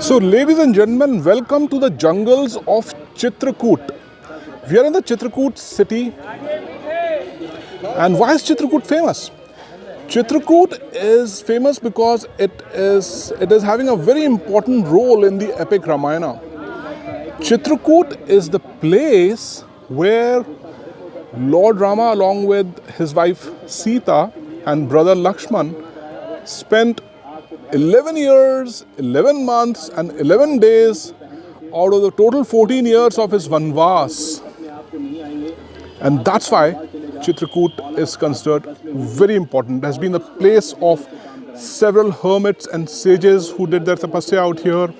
So, ladies and gentlemen, welcome to the jungles of Chitrakoot. We are in the Chitrakoot city. And why is Chitrakoot famous? Chitrakoot is famous because it is having a very important role in the epic Ramayana. Chitrakoot is the place where Lord Rama, along with his wife Sita and brother Lakshman, spent 11 years, 11 months and 11 days out of the total 14 years of his Vanvas. And that's why Chitrakoot is considered very important. It has been the place of several hermits and sages who did their tapasya out here.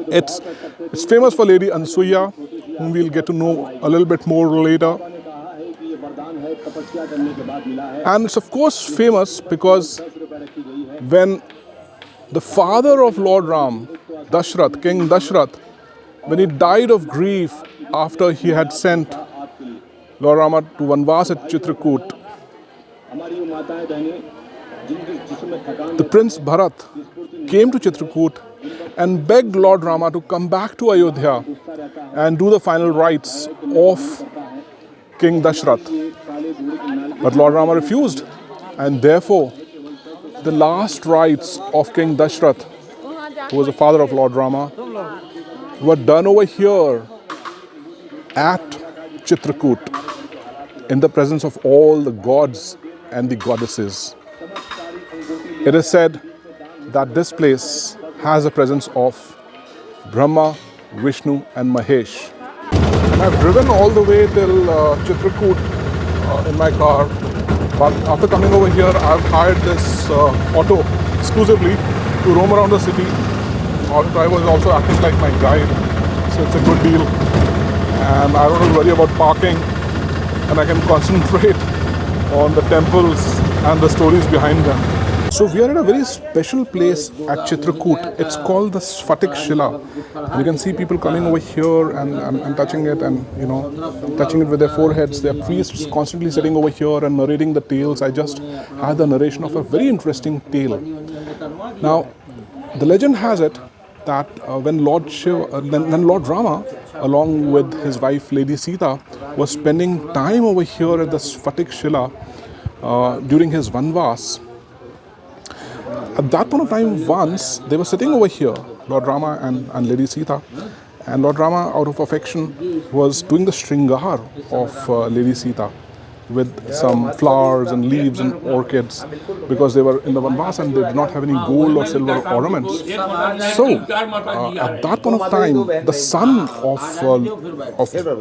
It's famous for Lady Ansuya, whom we'll get to know a little bit more later. And it's of course famous because when the father of Lord Ram, Dashrath, King Dashrath, when he died of grief after he had sent Lord Rama to Vanvas at Chitrakoot, the Prince Bharat came to Chitrakoot and begged Lord Rama to come back to Ayodhya and do the final rites of King Dashrath. But Lord Rama refused, and therefore the last rites of King Dashrath, who was the father of Lord Rama, were done over here at Chitrakoot in the presence of all the gods and the goddesses. It is said that this place has a presence of Brahma, Vishnu and Mahesh. And I've driven all the way till Chitrakoot in my car. But after coming over here, I've hired this auto exclusively to roam around the city. Our driver is also acting like my guide, so it's a good deal. And I don't have to worry about parking, and I can concentrate on the temples and the stories behind them. So we are at a very special place at Chitrakoot. It's called the Sphatic Shila. You can see people coming over here and touching it and, touching it with their foreheads. There are priests constantly sitting over here and narrating the tales. I just had the narration of a very interesting tale. Now, the legend has it that when Lord Rama, along with his wife Lady Sita, was spending time over here at the Sphatic Shila during his Vanvas, at that point of time, once they were sitting over here, Lord Rama and Lady Sita, and Lord Rama, out of affection, was doing the Shringar of Lady Sita with some flowers and leaves and orchids, because they were in the Vanvas and they did not have any gold or silver ornaments. So, at that point of time, the son of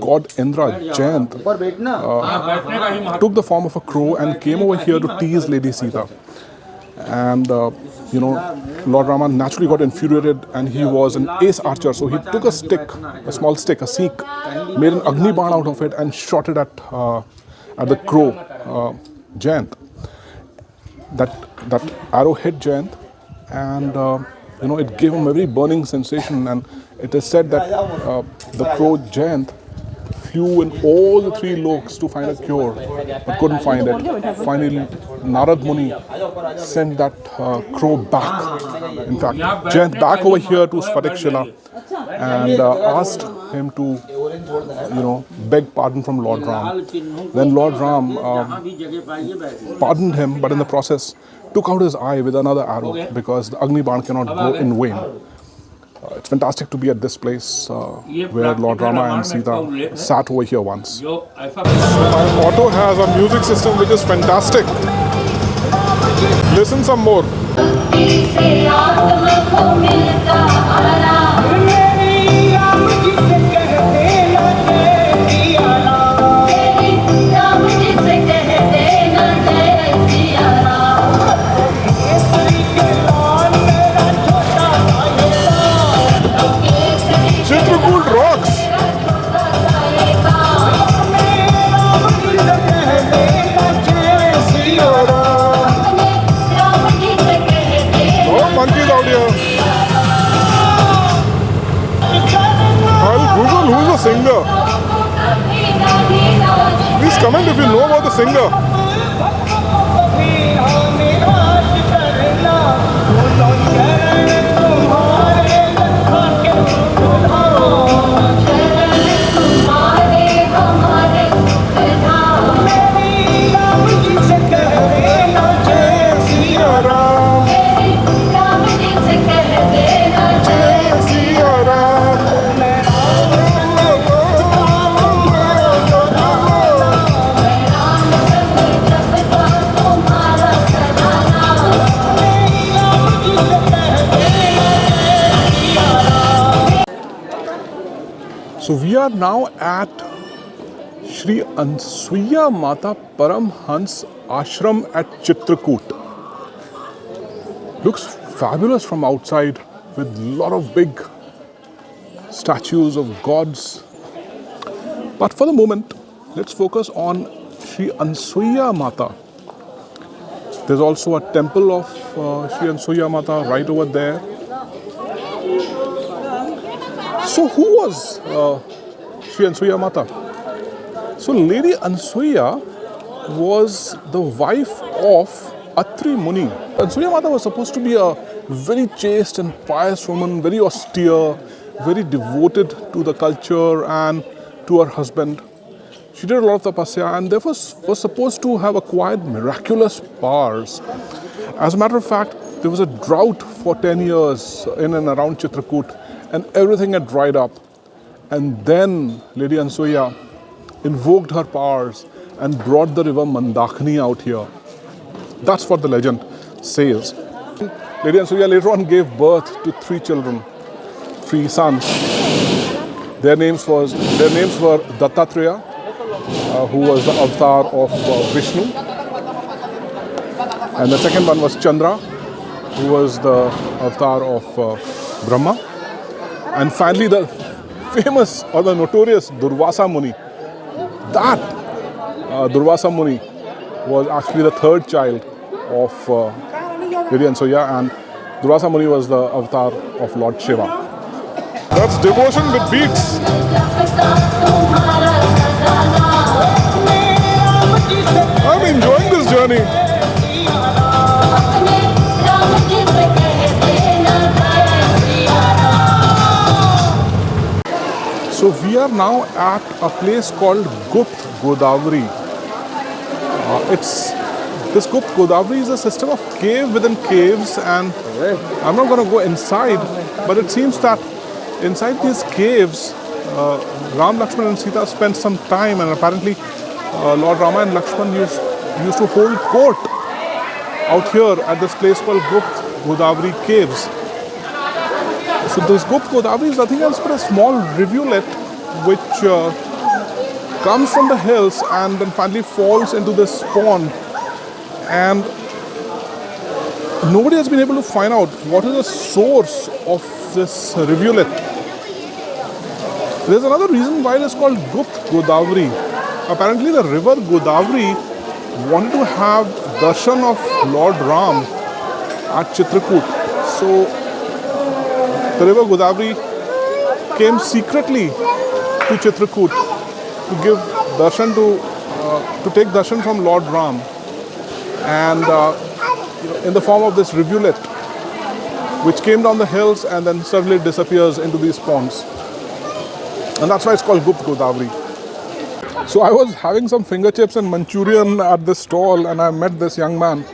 God Indra, Jayant, took the form of a crow and came over here to tease Lady Sita. And Lord Rama naturally got infuriated, and he was an ace archer, so he took a stick, a small stick, a seek, made an Agni Ban out of it and shot it at the crow, Jayant. That arrow hit Jayant, and it gave him a very burning sensation, and it is said that the crow Jayant flew in all the three loks to find a cure, but couldn't find it. Finally, Narad Muni sent that crow back, in fact, Jayant back over here to Sphatic Shila and asked him to, beg pardon from Lord Ram. Then Lord Ram pardoned him, but in the process took out his eye with another arrow, because the Agni Ban cannot go in vain. It's fantastic to be at this place where Lord Rama and Sita sat over here once. So my auto has a music system which is fantastic. Listen some more. Chitrakoot rocks! No monkeys out here. I'll Google who's the singer. Please comment if you know about the singer. So we are now at Shri Ansuya Mata Paramhans Ashram at Chitrakoot. Looks fabulous from outside with a lot of big statues of gods. But for the moment, let's focus on Shri Ansuya Mata. There's also a temple of Shri Ansuya Mata right over there. So who was Shri Ansuya Mata? So Lady Ansuya was the wife of Atri Muni. Ansuya Mata was supposed to be a very chaste and pious woman, very austere, very devoted to the culture and to her husband. She did a lot of tapasya and therefore was supposed to have acquired miraculous powers. As a matter of fact, there was a drought for 10 years in and around Chitrakoot and everything had dried up. And then Lady Ansuya invoked her powers and brought the river Mandakini out here. That's what the legend says. Lady Ansuya later on gave birth to 3 children, 3 sons. Their names were Dattatreya, who was the avatar of Vishnu, and the second one was Chandra, who was the avatar of Brahma, and finally the famous or the notorious Durvasa Muni. That Durvasa Muni was actually the 3rd child of Lady Ansuya, and Durvasa Muni was the avatar of Lord Shiva. That's devotion with beats. I'm enjoying this journey. So we are now at a place called Gupt Godavari. This Gupt Godavari is a system of cave within caves, and I'm not going to go inside, but it seems that inside these caves, Ram, Lakshman and Sita spent some time, and apparently Lord Rama and Lakshman used to hold court out here at this place called Gupt Godavari Caves. So this Gupt Godavari is nothing else but a small rivulet which comes from the hills and then finally falls into this pond. And nobody has been able to find out what is the source of this rivulet. There's another reason why it is called Gupt Godavari. Apparently the river Godavari wanted to have darshan of Lord Ram at Chitrakoot. So the river Godavari came secretly to Chitrakoot to give darshan to take darshan from Lord Ram, and in the form of this rivulet which came down the hills and then suddenly disappears into these ponds. And that's why it's called Gupt Godavari. So I was having some finger chips and Manchurian at this stall and I met this young man.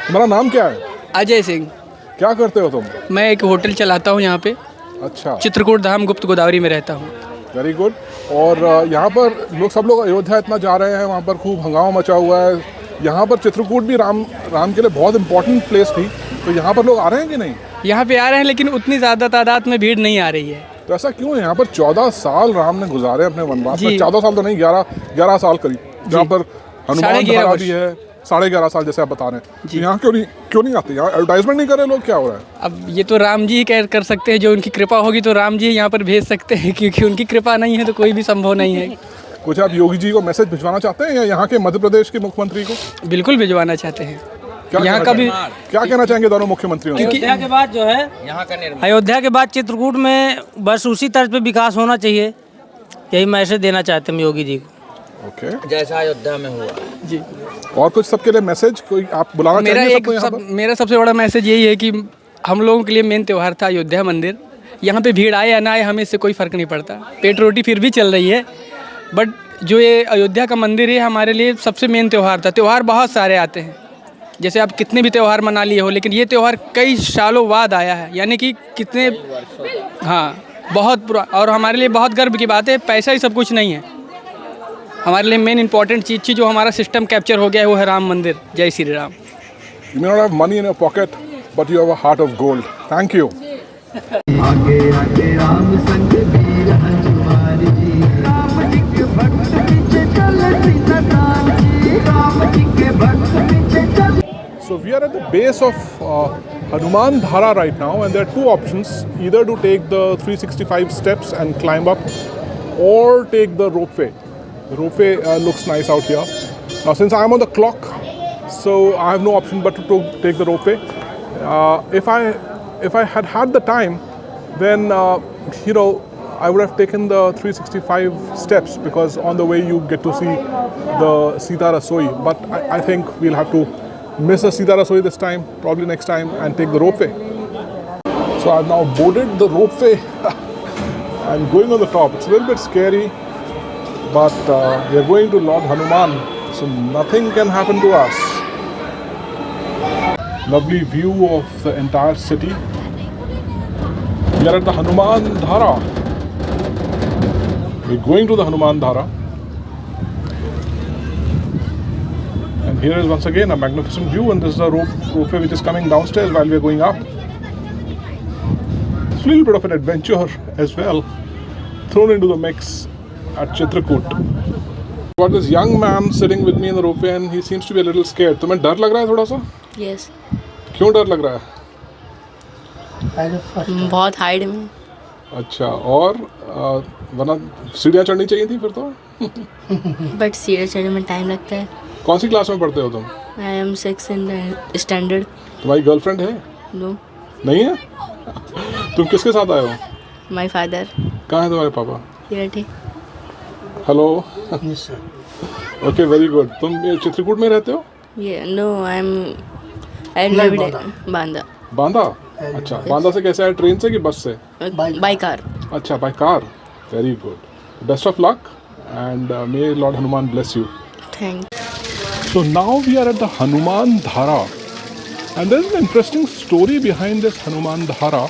तुम्हारा नाम क्या है? अजय सिंह। क्या करते हो तुम? मैं एक होटल चलाता हूँ यहाँ पे। अच्छा। चित्रकूट धाम गुप्त गोदावरी में रहता हूँ। Very good. और यहाँ पर सब लोग अयोध्या इतना जा रहे हैं, वहाँ पर खूब हंगामा मचा हुआ है। यहाँ पर चित्रकूट भी राम के लिए बहुत इम्पोर्टेंट प्लेस थी, तो यहाँ पर लोग आ रहे हैं कि नहीं? यहाँ पे आ रहे हैं, लेकिन उतनी ज़्यादा तादाद में भीड़ नहीं आ रही है। तो ऐसा क्यों है? यहाँ पर 14 साल राम ने गुजारे अपने वनवास में, 14 साल तो नहीं, 11 साल करीब, जहाँ पर हनुमान धरा भी है, 11.5 साल जैसे आप बता रहे हैं। यहाँ क्यों नहीं आते? यहाँ एडवर्टाइजमेंट नहीं कर रहे लोग, क्या हो रहा है? अब ये तो राम जी ही कर सकते हैं, जो उनकी कृपा होगी तो राम जी यहाँ पर भेज सकते हैं, क्योंकि उनकी कृपा नहीं है तो कोई भी संभव नहीं है। कुछ आप योगी जी को मैसेज भिजवाना चाहते हैं या यहाँ के मध्य प्रदेश के मुख्यमंत्री को? बिल्कुल भिजवाना चाहते हैं। यहाँ का भी क्या कहना चाहेंगे दोनों मुख्यमंत्रियों? अयोध्या के बाद जो है यहाँ का निर्माण, अयोध्या के बाद चित्रकूट में बस उसी तर्ज पे विकास होना चाहिए, यही मैसेज देना चाहते हैं योगी जी को। ओके, जैसा अयोध्या में हुआ जी। और कुछ सबके लिए मैसेज कोई आप बुलाना चाहेंगे? मेरा सबसे बड़ा मैसेज यही है कि हम लोगों के लिए मेन त्यौहार था अयोध्या मंदिर। यहाँ पे भीड़ आए या ना आए हमें इससे कोई फ़र्क नहीं पड़ता, पेट रोटी फिर भी चल रही है, बट जो ये अयोध्या का मंदिर है हमारे लिए सबसे मेन त्यौहार था। त्यौहार बहुत सारे आते हैं, जैसे आप कितने भी त्यौहार मना लिए हो, लेकिन ये त्यौहार कई सालों बाद आया है, यानी कि कितने, हाँ, बहुत पुरा, और हमारे लिए बहुत गर्व की बात है। पैसा ही सब कुछ नहीं है, हमारे लिए मेन इंपॉर्टेंट चीज़ थी, जो हमारा सिस्टम कैप्चर हो गया है, वो है राम मंदिर। जय Shri Ram. You may not have money in your pocket, but you have a heart of gold. Thank you. आगे आगे राम संग वीर हनुमारी। So we are at the base of Hanuman Dhara right now, and there are two options: either to take the 365 steps and climb up, or take the ropeway. The ropeway looks nice out here. Now, since I am on the clock, so I have no option but to take the ropeway. If I had had the time, then I would have taken the 365 steps, because on the way you get to see the Sita Rasoi. But I think we'll have to miss the Sita Rasoi this time, probably next time, and take the ropeway. So I've now boarded the ropeway. I'm going on the top. It's a little bit scary, but we are going to Lord Hanuman, so nothing can happen to us. Lovely view of the entire city. We are at the Hanuman Dhara. We're going to the Hanuman Dhara. And here is once again a magnificent view, and this is the ropeway which is coming downstairs while we are going up. It's a little bit of an adventure as well, thrown into the mix at Chitrakoot. Got this young man sitting with me in the ropeway, and he seems to be a little scared. तुम्हें डर लग रहा है थोड़ा सा? Yes. क्यों डर लग रहा है? बहुत हाइट में. अच्छा, और वरना सीढ़ियाँ चढ़नी चाहिए थी फिर तो. बट सीढ़ी चढ़ने में टाइम लगता है. कौन सी क्लास में पढ़ते हो तुम? I am 6th standard. तुम्हारी गर्लफ्रेंड है? नो. नहीं है? तुम किसके साथ आए हो? My father. कहाँ है तुम्हारे पापा? Here. Hello. Okay, very good. तुम ये चित्रकूट में रहते हो? ये no, I live in Banda. Banda? अच्छा, बांदा से कैसे आए? ट्रेन से कि बस से? By car. अच्छा, by car. Very good. Best of luck and may Lord Hanuman bless you. Thank you. So now we are at the Hanuman Dhara, and there is an interesting story behind this Hanuman Dhara.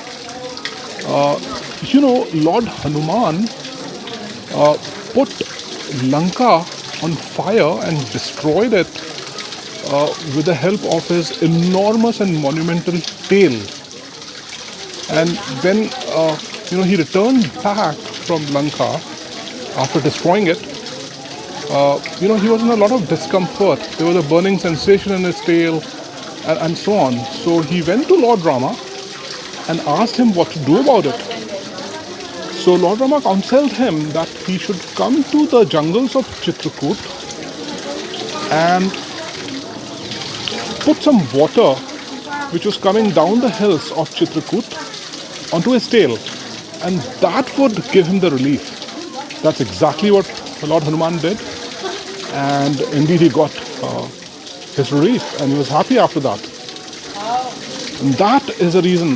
Lord Hanuman put Lanka on fire and destroyed it with the help of his enormous and monumental tail. And when he returned back from Lanka after destroying it, he was in a lot of discomfort. There was a burning sensation in his tail, and so on. So he went to Lord Rama and asked him what to do about it. So Lord Rama counseled him that he should come to the jungles of Chitrakoot and put some water which was coming down the hills of Chitrakoot onto his tail, and that would give him the relief. That's exactly what Lord Hanuman did, and indeed he got his relief, and he was happy after that. And that is the reason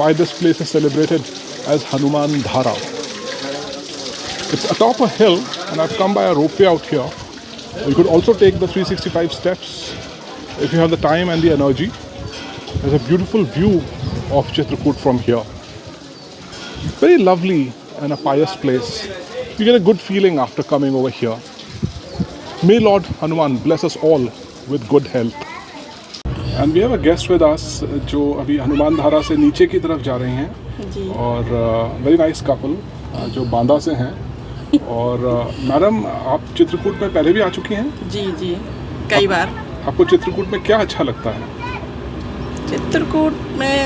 why this place is celebrated as Hanuman Dhara. It's atop a hill, and I've come by a ropeway out here. You could also take the 365 steps if you have the time and the energy. There's a beautiful view of Chitrakoot from here. Very lovely and a pious place. You get a good feeling after coming over here. May Lord Hanuman bless us all with good health. And we have a guest with us जो अभी हनुमान धारा से नीचे की तरफ जा रहे हैं जी. और वेरी नाइस कपल जो बांदा से हैं. और मैडम, आप चित्रकूट में पहले भी आ चुकी हैं? जी जी, कई बार. आपको चित्रकूट में क्या अच्छा लगता है? चित्रकूट में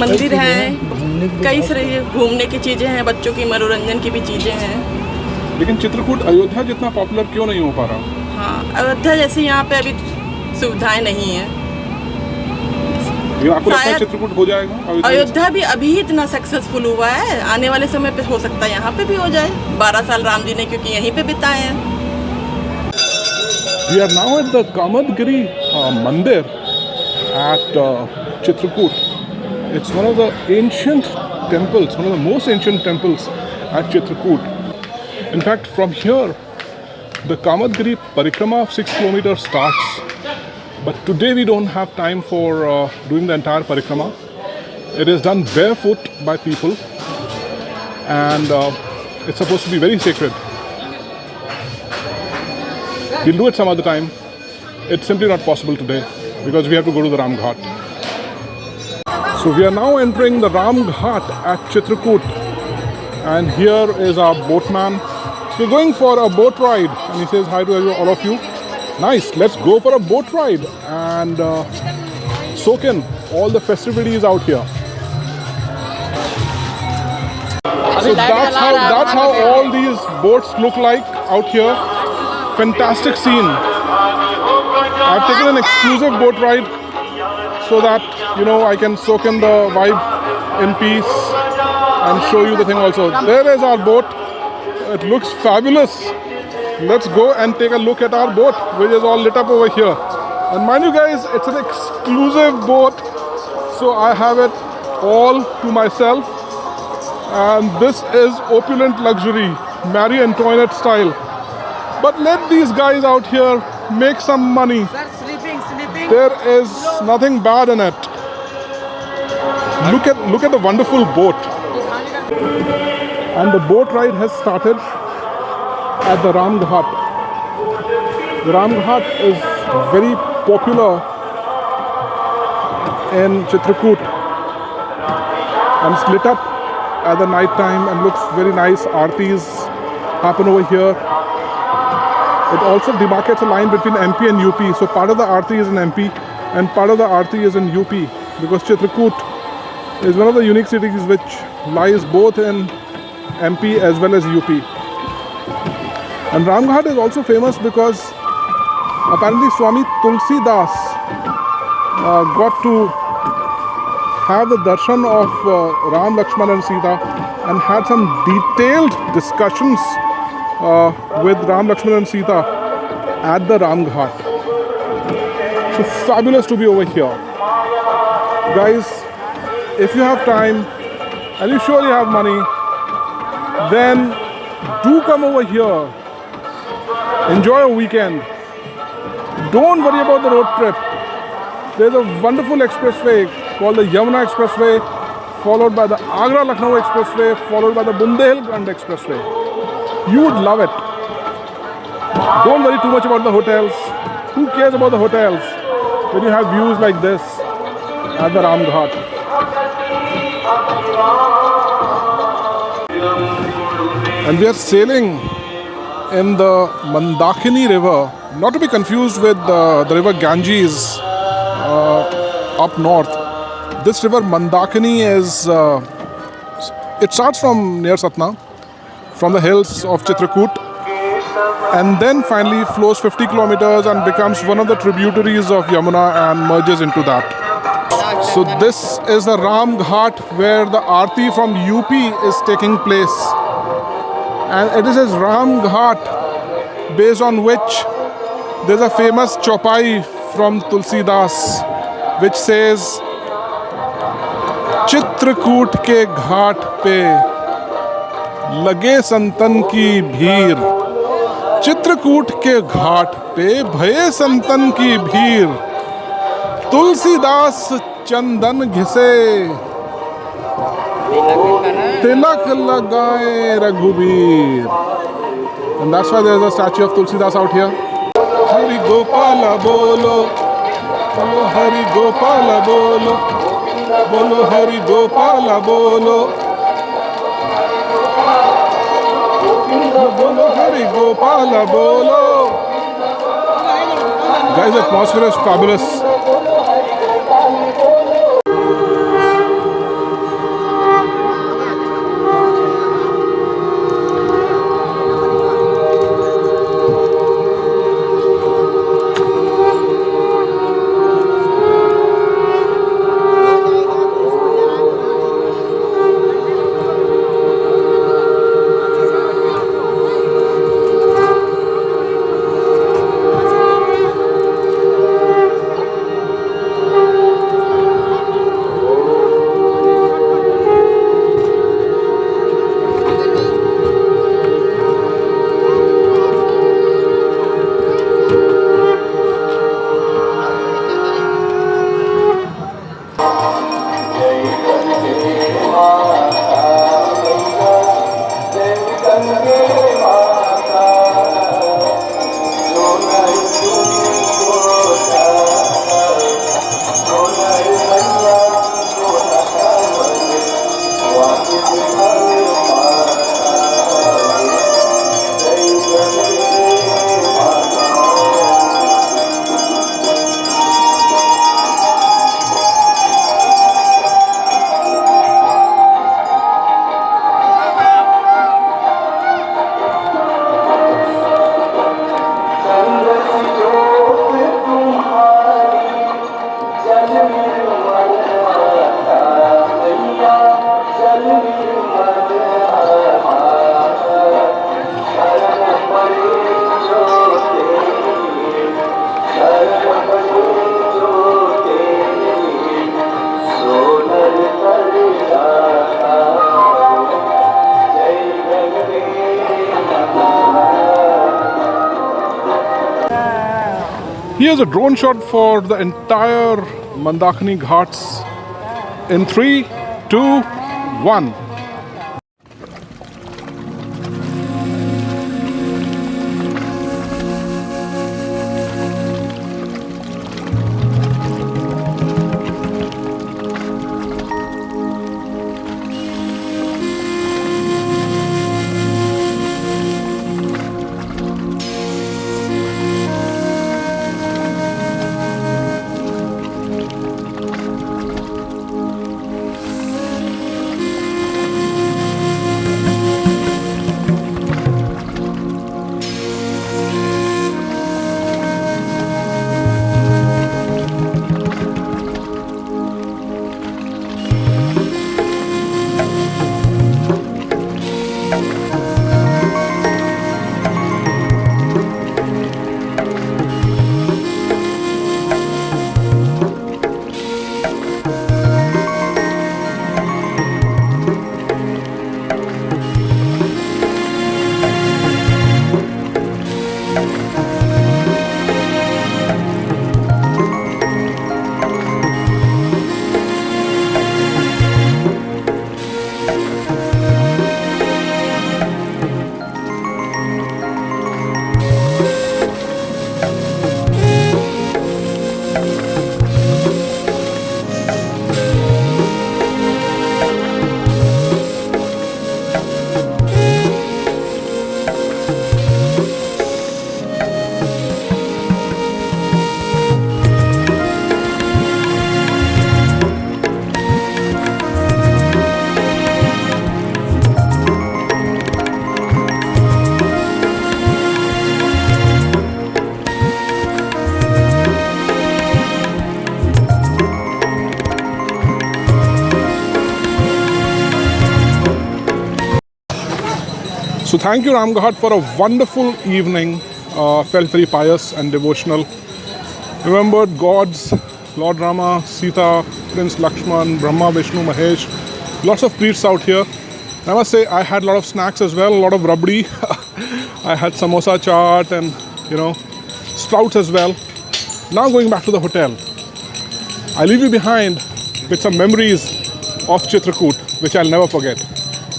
मंदिर हैं, कई सारे घूमने की चीज़ें हैं, बच्चों की मनोरंजन की भी चीज़ें हैं. लेकिन चित्रकूट अयोध्या जितना पॉपुलर क्यों नहीं हो पा रहा? हाँ, अयोध्या जैसे यहाँ पे अभी सुविधाएं नहीं हैं. लेकिन आपको लगता है चित्रकूट हो जाएगा? अयोध्या भी अभी इतना सक्सेसफुल हुआ है, आने वाले समय पे हो सकता है यहाँ पे भी हो जाए. 12 साल राम जी ने क्योंकि यहीं पे बिताए हैं. We are now at the Kamadgiri Mandir at Chitrakoot. It's one of the ancient temples, one of the most ancient temples at Chitrakoot. In fact, from here, the Kamadgiri Parikrama of 6 kilometers starts. But today we don't have time for doing the entire Parikrama. It is done barefoot by people, and it's supposed to be very sacred. We'll do it some other time. It's simply not possible today because we have to go to the Ram Ghat. So we are now entering the Ram Ghat at Chitrakoot, and here is our boatman. We're going for a boat ride, and he says hi to all of you. Nice. Let's go for a boat ride and soak in all the festivities out here. So that's how all these boats look like out here. Fantastic scene. I've taken an exclusive boat ride so that I can soak in the vibe in peace and show you the thing also. There is our boat. It looks fabulous. Let's go and take a look at our boat, which is all lit up over here. And mind you guys, it's an exclusive boat, so I have it all to myself. And this is opulent luxury, Marie Antoinette style. But let these guys out here make some money. There is nothing bad in it. Look at the wonderful boat. And the boat ride has started at the Ram Ghat. The Ram Ghat is very popular in Chitrakoot and it's lit up at the night time and looks very nice. Aartis happen over here. It also demarcates a line between MP and UP. So part of the Aarti is in MP and part of the Aarti is in UP, because Chitrakoot is one of the unique cities which lies both in MP as well as UP. And Ramghat is also famous because apparently Swami Tulsi Das got to have the darshan of Ram, Lakshman and Sita and had some detailed discussions with Ram, Lakshman and Sita at the Ram Ghat. So fabulous to be over here. Guys, if you have time and you surely have money, then do come over here. Enjoy a weekend. Don't worry about the road trip. There's a wonderful expressway called the Yamuna Expressway, followed by the Agra-Lucknow Expressway, followed by the Bundelkhand Expressway. You would love it. Don't worry too much about the hotels. Who cares about the hotels when you have views like this at the Ram Ghat? And we are sailing in the Mandakini River, not to be confused with the river Ganges up north. This river Mandakini is, it starts from near Satna, from the hills of Chitrakoot, and then finally flows 50 kilometers and becomes one of the tributaries of Yamuna and merges into that. So this is the Ram Ghat where the Aarti from UP is taking place. And it is Ram Ghat based on which there's a famous chaupai from Tulsi Das which says, Chitrakoot के घाट पे लगे संतन की भीड़, चित्रकूट के घाट पे भये संतन की भीड़, तुलसीदास चंदन घिसे, तिलक लगाए Raghubir. And that's why there is a statue of Tulsidas out here. Hari Gopala bolo, bolo Hari Gopala bolo, bolo Hari Gopala bolo, bolo Hari Gopala bolo. Guys, the atmosphere is fabulous. Here's a drone shot for the entire Mandakini Ghats in 3, 2, 1. So thank you Ramghat for a wonderful evening. Felt very pious and devotional. Remembered gods, Lord Rama, Sita, Prince Lakshman, Brahma, Vishnu, Mahesh. Lots of priests out here. I must say I had a lot of snacks as well, a lot of rabdi. I had samosa chaat and sprouts as well. Now going back to the hotel. I leave you behind with some memories of Chitrakoot, which I'll never forget.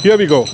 Here we go.